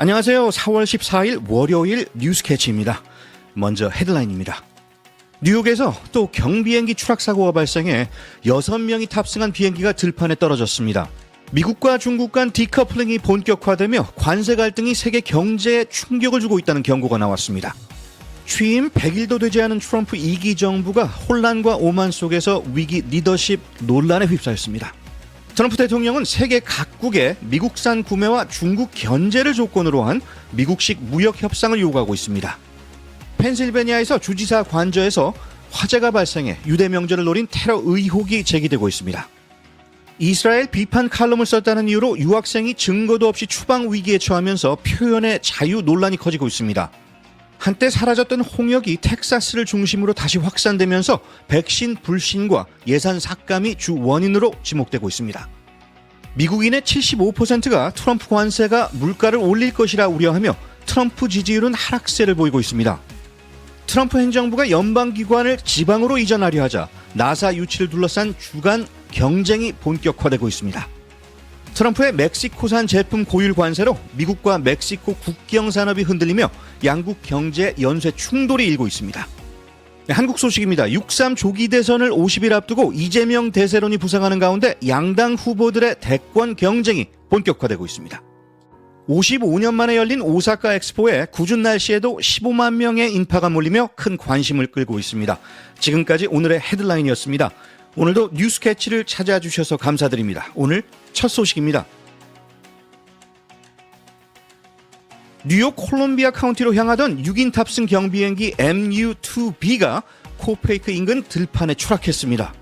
안녕하세요. 4월 14일 월요일 뉴스캐치입니다. 먼저 헤드라인입니다. 뉴욕에서 또 경비행기 추락사고가 발생해 6명이 탑승한 비행기가 들판에 떨어졌습니다. 미국과 중국 간 디커플링이 본격화되며 관세 갈등이 세계 경제에 충격을 주고 있다는 경고가 나왔습니다. 취임 100일도 되지 않은 트럼프 2기 정부가 혼란과 오만 속에서 위기 리더십 논란에 휩싸였습니다. 트럼프 대통령은 세계 각국에 미국산 구매와 중국 견제를 조건으로 한 미국식 무역 협상을 요구하고 있습니다. 펜실베니아에서 주지사 관저에서 화재가 발생해 유대 명절을 노린 테러 의혹이 제기되고 있습니다. 이스라엘 비판 칼럼을 썼다는 이유로 유학생이 증거도 없이 추방 위기에 처하면서 표현의 자유 논란이 커지고 있습니다. 한때 사라졌던 홍역이 텍사스를 중심으로 다시 확산되면서 백신 불신과 예산 삭감이 주 원인으로 지목되고 있습니다. 미국인의 75%가 트럼프 관세가 물가를 올릴 것이라 우려하며 트럼프 지지율은 하락세를 보이고 있습니다. 트럼프 행정부가 연방기관을 지방으로 이전하려 하자 나사 유치를 둘러싼 주간 경쟁이 본격화되고 있습니다. 트럼프의 멕시코산 제품 고율 관세로 미국과 멕시코 국경 산업이 흔들리며 양국 경제 연쇄 충돌이 일고 있습니다. 한국 소식입니다. 6.3 조기 대선을 50일 앞두고 이재명 대세론이 부상하는 가운데 양당 후보들의 대권 경쟁이 본격화되고 있습니다. 55년 만에 열린 오사카 엑스포에 궂은 날씨에도 15만 명의 인파가 몰리며 큰 관심을 끌고 있습니다. 지금까지 오늘의 헤드라인이었습니다. 오늘도 뉴스캐치를 찾아주셔서 감사드립니다. 오늘 첫 소식입니다. 뉴욕 콜롬비아 카운티로 향하던 6인 탑승 경비행기 MU-2B가 코페이크 인근 들판에 추락했습니다.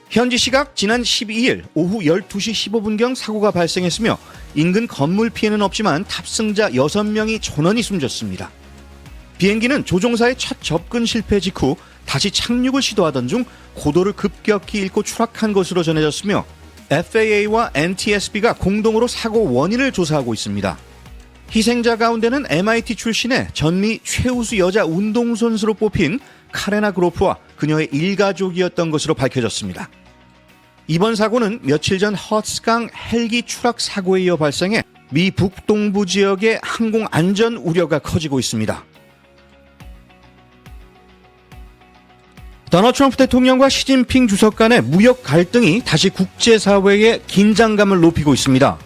현지 시각 지난 12일 오후 12시 15분경 사고가 발생했으며 인근 건물 피해는 없지만 탑승자 6명이 전원이 숨졌습니다. 비행기는 조종사의 첫 접근 실패 직후 다시 착륙을 시도하던 중 고도를 급격히 잃고 추락한 것으로 전해졌으며 FAA와 NTSB가 공동으로 사고 원인을 조사하고 있습니다. 희생자 가운데는 MIT 출신의 전미 최우수 여자 운동선수로 뽑힌 카레나 그로프와 그녀의 일가족이었던 것으로 밝혀졌습니다. 이번 사고는 며칠 전 허츠강 헬기 추락 사고에 이어 발생해 미 북동부 지역의 항공 안전 우려가 커지고 있습니다. 도널드 트럼프 대통령과 시진핑 주석 간의 무역 갈등이 다시 국제사회의 긴장감을 높이고 있습니다.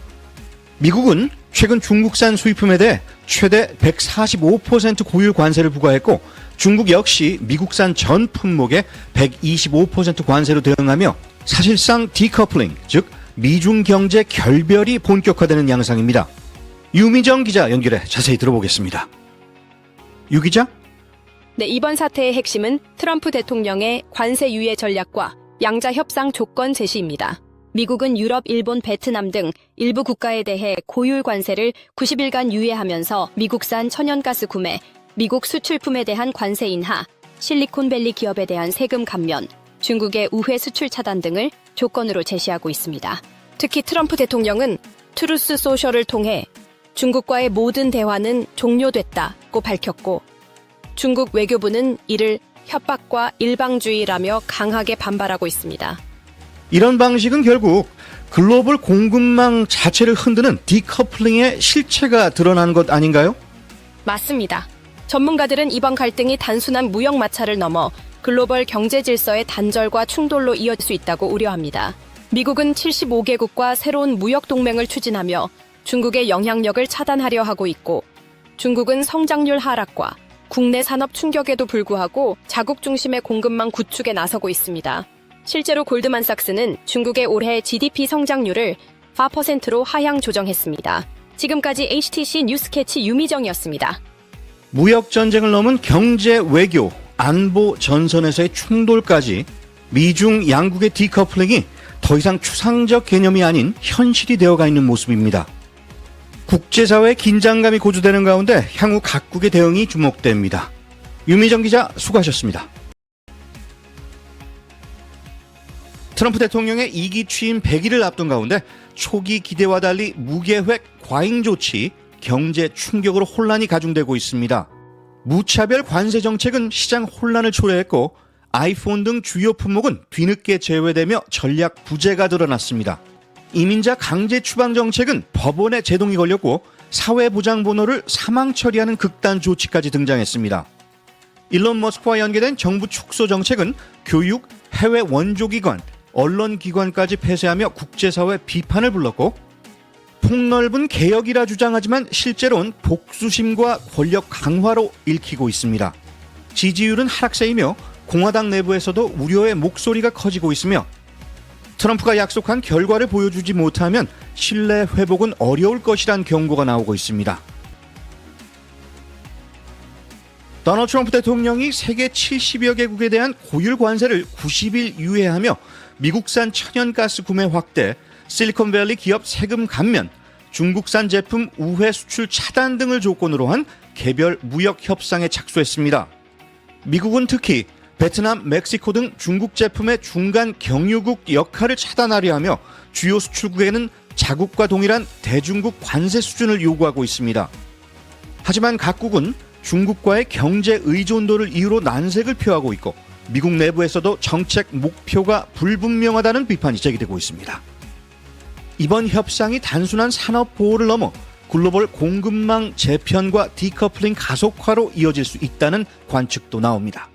미국은 최근 중국산 수입품에 대해 최대 145% 고율 관세를 부과했고 중국 역시 미국산 전 품목에 125% 관세로 대응하며 사실상 디커플링, 즉 미중 경제 결별이 본격화되는 양상입니다. 유미정 기자 연결해 자세히 들어보겠습니다. 유 기자? 네, 이번 사태의 핵심은 트럼프 대통령의 관세 유예 전략과 양자 협상 조건 제시입니다. 미국은 유럽, 일본, 베트남 등 일부 국가에 대해 고율 관세를 90일간 유예하면서 미국산 천연가스 구매, 미국 수출품에 대한 관세 인하, 실리콘밸리 기업에 대한 세금 감면, 중국의 우회 수출 차단 등을 조건으로 제시하고 있습니다. 특히 트럼프 대통령은 트루스 소셜을 통해 중국과의 모든 대화는 종료됐다고 밝혔고 중국 외교부는 이를 협박과 일방주의라며 강하게 반발하고 있습니다. 이런 방식은 결국 글로벌 공급망 자체를 흔드는 디커플링의 실체가 드러난 것 아닌가요? 맞습니다. 전문가들은 이번 갈등이 단순한 무역 마찰을 넘어 글로벌 경제 질서의 단절과 충돌로 이어질 수 있다고 우려합니다. 미국은 75개국과 새로운 무역 동맹을 추진하며 중국의 영향력을 차단하려 하고 있고 중국은 성장률 하락과 국내 산업 충격에도 불구하고 자국 중심의 공급망 구축에 나서고 있습니다. 실제로 골드만삭스는 중국의 올해 GDP 성장률을 4%로 하향 조정했습니다. 지금까지 HTC 뉴스캐치 유미정이었습니다. 무역 전쟁을 넘은 경제 외교, 안보 전선에서의 충돌까지 미중 양국의 디커플링이 더 이상 추상적 개념이 아닌 현실이 되어가 있는 모습입니다. 국제사회의 긴장감이 고조되는 가운데 향후 각국의 대응이 주목됩니다. 유미정 기자 수고하셨습니다. 트럼프 대통령의 2기 취임 100일을 앞둔 가운데 초기 기대와 달리 무계획 과잉 조치, 경제 충격으로 혼란이 가중되고 있습니다. 무차별 관세 정책은 시장 혼란을 초래했고 아이폰 등 주요 품목은 뒤늦게 제외되며 전략 부재가 드러났습니다. 이민자 강제 추방 정책은 법원에 제동이 걸렸고 사회보장번호를 사망 처리하는 극단 조치까지 등장했습니다. 일론 머스크와 연계된 정부 축소 정책은 교육, 해외 원조기관, 언론기관까지 폐쇄하며 국제사회 비판을 불렀고, 폭넓은 개혁이라 주장하지만 실제로는 복수심과 권력 강화로 읽히고 있습니다. 지지율은 하락세이며 공화당 내부에서도 우려의 목소리가 커지고 있으며, 트럼프가 약속한 결과를 보여주지 못하면 신뢰 회복은 어려울 것이란 경고가 나오고 있습니다. 도널드 트럼프 대통령이 세계 70여 개국에 대한 고율 관세를 90일 유예하며 미국산 천연가스 구매 확대, 실리콘밸리 기업 세금 감면, 중국산 제품 우회 수출 차단 등을 조건으로 한 개별 무역 협상에 착수했습니다. 미국은 특히 베트남, 멕시코 등 중국 제품의 중간 경유국 역할을 차단하려 하며 주요 수출국에는 자국과 동일한 대중국 관세 수준을 요구하고 있습니다. 하지만 각국은 중국과의 경제 의존도를 이유로 난색을 표하고 있고, 미국 내부에서도 정책 목표가 불분명하다는 비판이 제기되고 있습니다. 이번 협상이 단순한 산업 보호를 넘어 글로벌 공급망 재편과 디커플링 가속화로 이어질 수 있다는 관측도 나옵니다.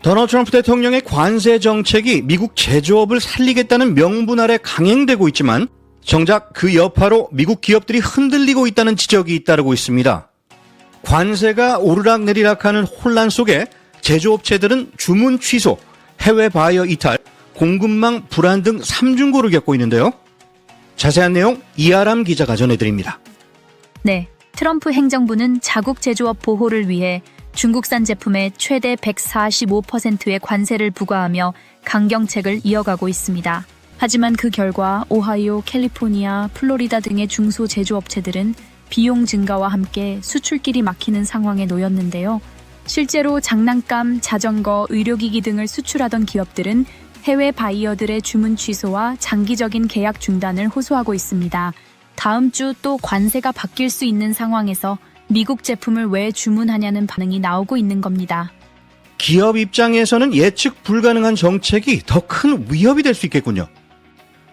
도널드 트럼프 대통령의 관세 정책이 미국 제조업을 살리겠다는 명분 아래 강행되고 있지만, 정작 그 여파로 미국 기업들이 흔들리고 있다는 지적이 잇따르고 있습니다. 관세가 오르락내리락하는 혼란 속에 제조업체들은 주문 취소, 해외 바이어 이탈, 공급망 불안 등 삼중고를 겪고 있는데요. 자세한 내용 이아람 기자가 전해드립니다. 네, 트럼프 행정부는 자국 제조업 보호를 위해 중국산 제품에 최대 145%의 관세를 부과하며 강경책을 이어가고 있습니다. 하지만 그 결과 오하이오, 캘리포니아, 플로리다 등의 중소 제조업체들은 비용 증가와 함께 수출길이 막히는 상황에 놓였는데요. 실제로 장난감, 자전거, 의료기기 등을 수출하던 기업들은 해외 바이어들의 주문 취소와 장기적인 계약 중단을 호소하고 있습니다. 다음 주 또 관세가 바뀔 수 있는 상황에서 미국 제품을 왜 주문하냐는 반응이 나오고 있는 겁니다. 기업 입장에서는 예측 불가능한 정책이 더 큰 위협이 될 수 있겠군요.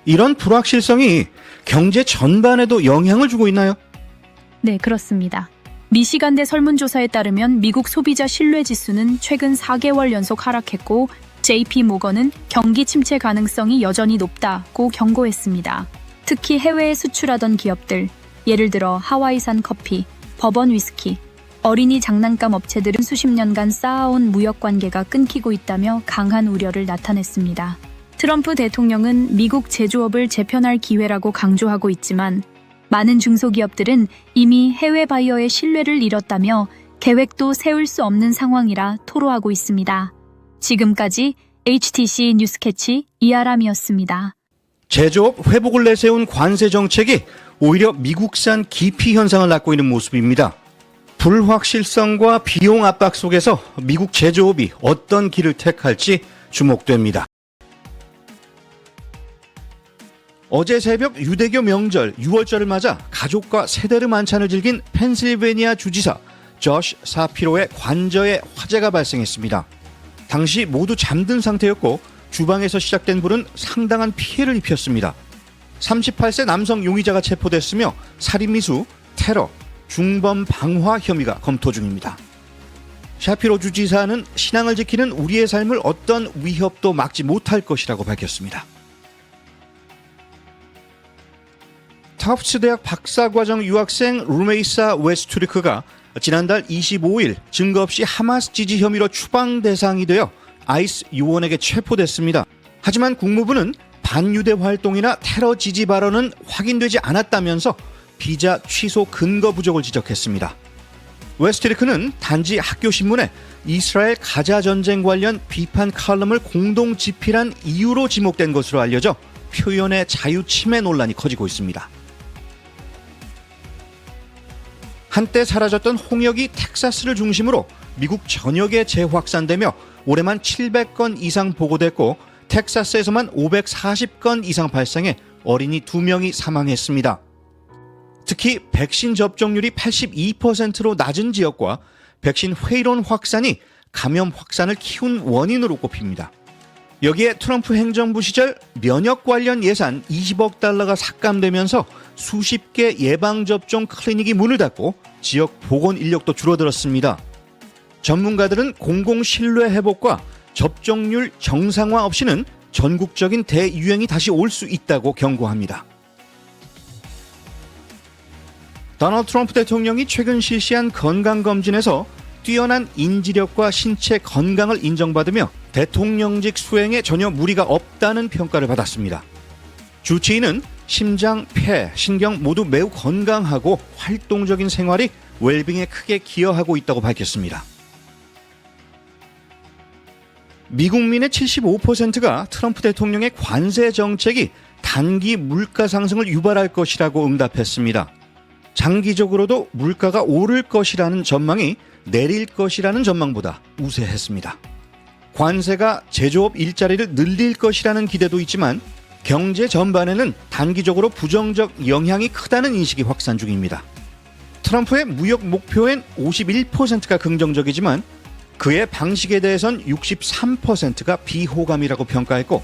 이런 불확실성이 경제 전반에도 영향을 주고 있나요? 네, 그렇습니다. 미시간대 설문조사에 따르면 미국 소비자 신뢰지수는 최근 4개월 연속 하락했고, JP 모건은 경기 침체 가능성이 여전히 높다고 경고했습니다. 특히 해외에 수출하던 기업들, 예를 들어 하와이산 커피, 버번 위스키, 어린이 장난감 업체들은 수십 년간 쌓아온 무역 관계가 끊기고 있다며 강한 우려를 나타냈습니다. 트럼프 대통령은 미국 제조업을 재편할 기회라고 강조하고 있지만, 많은 중소기업들은 이미 해외 바이어의 신뢰를 잃었다며 계획도 세울 수 없는 상황이라 토로하고 있습니다. 지금까지 HTC 뉴스캐치 이아람이었습니다. 제조업 회복을 내세운 관세 정책이 오히려 미국산 기피 현상을 낳고 있는 모습입니다. 불확실성과 비용 압박 속에서 미국 제조업이 어떤 길을 택할지 주목됩니다. 어제 새벽 유대교 명절 6월절을 맞아 가족과 세대를 만찬을 즐긴 펜실베니아 주지사 조시 사피로의 관저에 화재가 발생했습니다. 당시 모두 잠든 상태였고 주방에서 시작된 불은 상당한 피해를 입혔습니다. 38세 남성 용의자가 체포됐으며 살인미수, 테러, 중범 방화 혐의가 검토 중입니다. 샤피로 주지사는 신앙을 지키는 우리의 삶을 어떤 위협도 막지 못할 것이라고 밝혔습니다. 타프츠 대학 박사과정 유학생 루메이사 웨스투리크가 지난달 25일 증거 없이 하마스 지지 혐의로 추방 대상이 되어 아이스 요원에게 체포됐습니다. 하지만 국무부는 반유대 활동이나 테러 지지 발언은 확인되지 않았다면서 비자 취소 근거 부족을 지적했습니다. 웨스트리크는 단지 학교 신문에 이스라엘 가자 전쟁 관련 비판 칼럼을 공동 집필한 이유로 지목된 것으로 알려져 표현의 자유 침해 논란이 커지고 있습니다. 한때 사라졌던 홍역이 텍사스를 중심으로 미국 전역에 재확산되며 올해만 700건 이상 보고됐고 텍사스에서만 540건 이상 발생해 어린이 2명이 사망했습니다. 특히 백신 접종률이 82%로 낮은 지역과 백신 회의론 확산이 감염 확산을 키운 원인으로 꼽힙니다. 여기에 트럼프 행정부 시절 면역 관련 예산 20억 달러가 삭감되면서 수십 개 예방접종 클리닉이 문을 닫고 지역 보건 인력도 줄어들었습니다. 전문가들은 공공 신뢰 회복과 접종률 정상화 없이는 전국적인 대유행이 다시 올 수 있다고 경고합니다. 도널드 트럼프 대통령이 최근 실시한 건강검진에서 뛰어난 인지력과 신체 건강을 인정받으며 대통령직 수행에 전혀 무리가 없다는 평가를 받았습니다. 주치의는 심장, 폐, 신경 모두 매우 건강하고 활동적인 생활이 웰빙에 크게 기여하고 있다고 밝혔습니다. 미국민의 75%가 트럼프 대통령의 관세 정책이 단기 물가 상승을 유발할 것이라고 응답했습니다. 장기적으로도 물가가 오를 것이라는 전망이 내릴 것이라는 전망보다 우세했습니다. 관세가 제조업 일자리를 늘릴 것이라는 기대도 있지만 경제 전반에는 단기적으로 부정적 영향이 크다는 인식이 확산 중입니다. 트럼프의 무역 목표엔 51%가 긍정적이지만 그의 방식에 대해선 63%가 비호감이라고 평가했고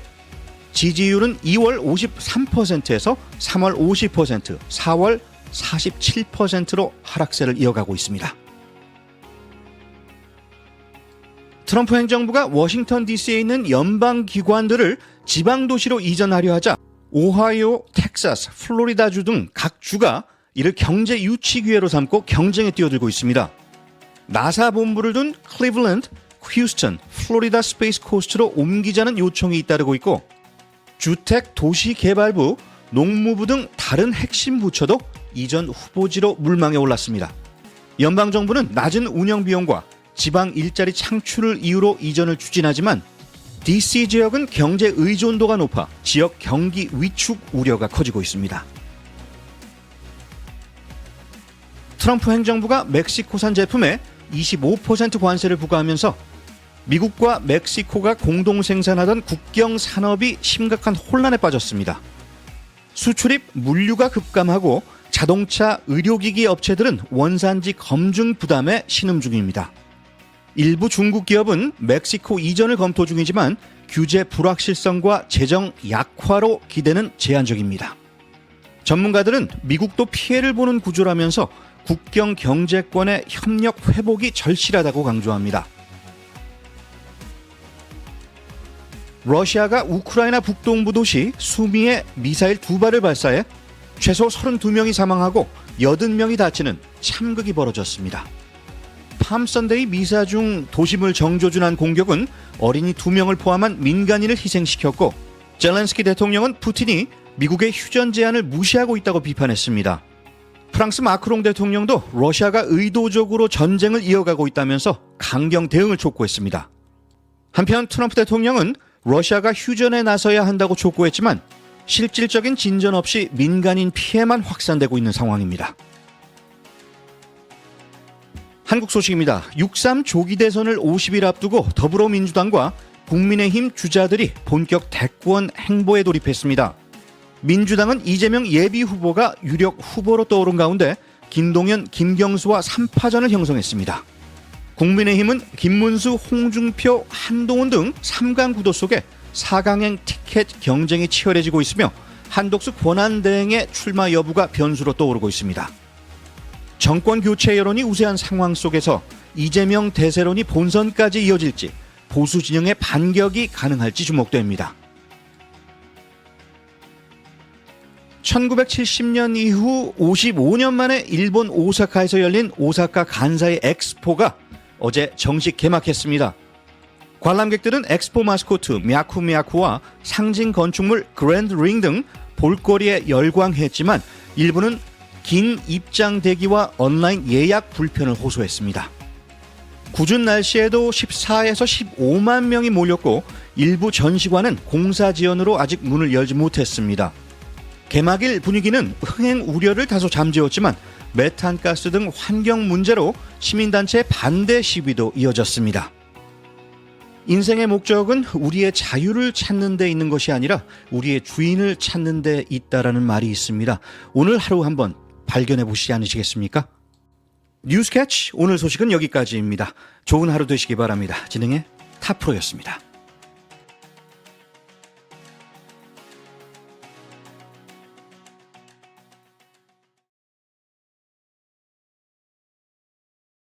지지율은 2월 53%에서 3월 50%, 4월 47%로 하락세를 이어가고 있습니다. 트럼프 행정부가 워싱턴 DC에 있는 연방기관들을 지방도시로 이전하려 하자 오하이오, 텍사스, 플로리다주 등 각 주가 이를 경제 유치 기회로 삼고 경쟁에 뛰어들고 있습니다. 나사 본부를 둔 클리블랜드, 휴스턴, 플로리다 스페이스 코스트로 옮기자는 요청이 잇따르고 있고 주택, 도시개발부, 농무부 등 다른 핵심 부처도 이전 후보지로 물망에 올랐습니다. 연방정부는 낮은 운영비용과 지방 일자리 창출을 이유로 이전을 추진하지만 DC 지역은 경제 의존도가 높아 지역 경기 위축 우려가 커지고 있습니다. 트럼프 행정부가 멕시코산 제품에 25% 관세를 부과하면서 미국과 멕시코가 공동 생산하던 국경 산업이 심각한 혼란에 빠졌습니다. 수출입 물류가 급감하고 자동차, 의료기기 업체들은 원산지 검증 부담에 신음 중입니다. 일부 중국 기업은 멕시코 이전을 검토 중이지만 규제 불확실성과 재정 약화로 기대는 제한적입니다. 전문가들은 미국도 피해를 보는 구조라면서 국경 경제권의 협력 회복이 절실하다고 강조합니다. 러시아가 우크라이나 북동부 도시 수미에 미사일 2발을 발사해 최소 32명이 사망하고 80명이 다치는 참극이 벌어졌습니다. 팜선데이 미사 중 도심을 정조준한 공격은 어린이 2명을 포함한 민간인을 희생시켰고 젤렌스키 대통령은 푸틴이 미국의 휴전 제안을 무시하고 있다고 비판했습니다. 프랑스 마크롱 대통령도 러시아가 의도적으로 전쟁을 이어가고 있다면서 강경 대응을 촉구했습니다. 한편 트럼프 대통령은 러시아가 휴전에 나서야 한다고 촉구했지만 실질적인 진전 없이 민간인 피해만 확산되고 있는 상황입니다. 한국 소식입니다. 6.3 조기 대선을 50일 앞두고 더불어민주당과 국민의힘 주자들이 본격 대권 행보에 돌입했습니다. 민주당은 이재명 예비후보가 유력 후보로 떠오른 가운데 김동연, 김경수와 3파전을 형성했습니다. 국민의힘은 김문수, 홍준표, 한동훈 등 3강 구도 속에 4강행 티켓 경쟁이 치열해지고 있으며 한덕수 권한대행의 출마 여부가 변수로 떠오르고 있습니다. 정권 교체 여론이 우세한 상황 속에서 이재명 대세론이 본선까지 이어질지 보수 진영의 반격이 가능할지 주목됩니다. 1970년 이후 55년 만에 일본 오사카에서 열린 오사카 간사이 엑스포가 어제 정식 개막했습니다. 관람객들은 엑스포 마스코트 미야쿠미야쿠와 상징 건축물 그랜드 링 등 볼거리에 열광했지만 일부는 긴 입장 대기와 온라인 예약 불편을 호소했습니다. 궂은 날씨에도 14에서 15만 명이 몰렸고 일부 전시관은 공사 지연으로 아직 문을 열지 못했습니다. 개막일 분위기는 흥행 우려를 다소 잠재웠지만 메탄가스 등 환경 문제로 시민단체의 반대 시위도 이어졌습니다. 인생의 목적은 우리의 자유를 찾는 데 있는 것이 아니라 우리의 주인을 찾는 데 있다라는 말이 있습니다. 오늘 하루 한번 발견해 보시지 않으시겠습니까? 뉴스캐치 오늘 소식은 여기까지입니다. 좋은 하루 되시기 바랍니다. 진행의 타프로였습니다.